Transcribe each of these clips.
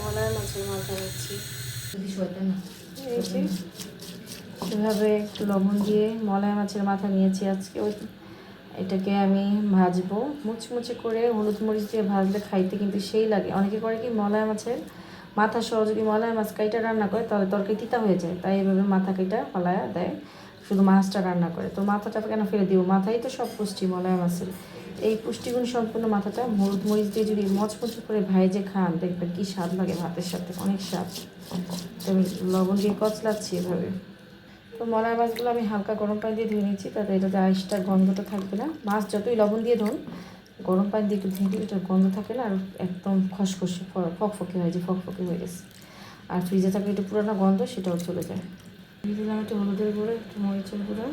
মলার মাছের মাথা নিচ্ছি। এই যে এভাবে একটু লবণ দিয়ে মলার মাছের মাথা নিয়েছি আজকে। এটাকে আমি ভাজবো মুচমুচে করে, হলুদ মরিচ দিয়ে ভাজলে খাইতে কিন্তু সেই লাগে। অনেকে করে কি মলার মাছের মাথা সহ যদি মলার মাছ কাইটা রান্না করে তাহলে তরকারি তিতা হয়ে যায়, তাই এভাবে মাথা কাইটা ফলায়া দেয়, শুধু মাছটা রান্না করে। তো মাথাটা কেন ফেলে দিব? মাথাই তো সব পুষ্টি মলার মাছের। এই পুষ্টিগুণ সম্পূর্ণ মাথাটা হলুদ মরিচ দিয়ে যদি মচমচে করে ভাইজে খান, দেখবেন কি স্বাদ লাগে ভাতের সাথে, অনেক স্বাদ। তো আমি লবণ দিয়ে কচলাচ্ছি এভাবে। তো মলার মাছগুলো আমি হালকা গরম পানি দিয়ে ধুয়ে নিচ্ছি, তাতে এটাতে আইসটার গন্ধটা থাকবে না। মাছ যতই লবণ দিয়ে ধুন, গরম পানি দিয়ে একটু ধুয়ে দিলে এটার গন্ধ থাকে না, আর একদম খসখসে ফকফকে হয়ে যায়, ফকফকে হয়ে গেছে। আর ফ্রিজে থাকলে একটু পুরানো গন্ধ সেটাও চলে যায়। দিয়ে দিলাম একটু হলুদের গুঁড়ো, একটু মরিচের গুঁড়ো।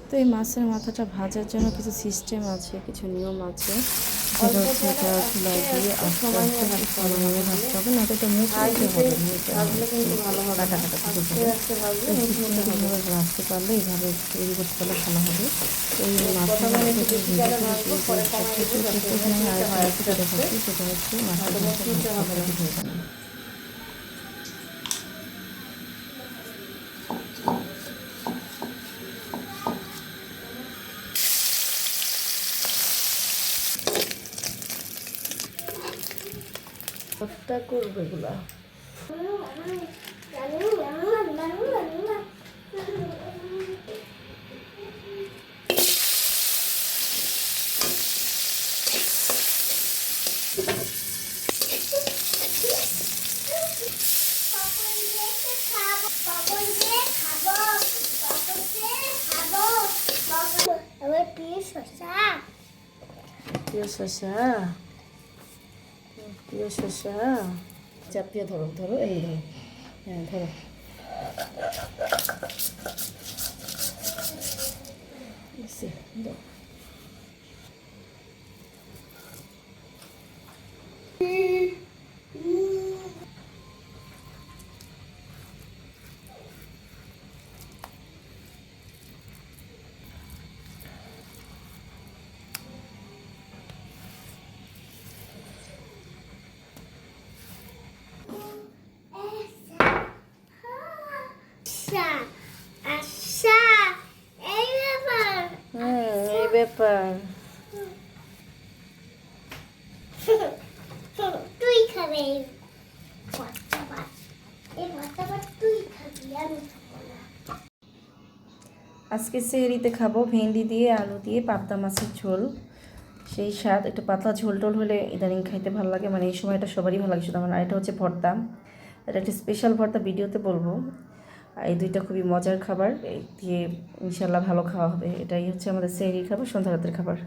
তো এই মাছের মাথাটা ভাজার জন্য কিছু সিস্টেম আছে, কিছু নিয়ম আছে। সেটা হচ্ছে এটা চুলায় দিয়ে আস্তে আস্তে ভালোভাবে ভাজতে হবে, না তো এটা মুচমুচে হবে, কাটা কাটা থেকে যাবে। ভাজতে পারলে এইভাবে তৈরি করতে পারলে ভালো হবে। এই মাছের আর একটা সেটা হচ্ছে মাছের কতটা করবে এগুলা। প্রিয় শসা, প্রিয় শসা চাপ দিয়ে ধরো, ধরো, এই ধরো, হ্যাঁ ধরো। এই ব্যাপার তুই খাবে আজকে সেহরিতে খাবো ভেন্ডি দিয়ে আলু দিয়ে পাবদা মাছের ঝোল। সেই স্বাদ, একটু পাতলা ঝোল টোল হলে ইদানিং খাইতে ভালো লাগে, মানে এই সময়টা সবারই ভালো লাগে, শুধু আমার। আর এটা হচ্ছে ভর্তা, এটা একটা স্পেশাল ভর্তা, ভিডিওতে বলবো। আর এই দুইটা খুবই মজার খাবার, এই দিয়ে ইনশাল্লাহ ভালো খাওয়া হবে। এটাই হচ্ছে আমাদের সেহরির খাবার, সন্ধ্যা রাতের খাবার।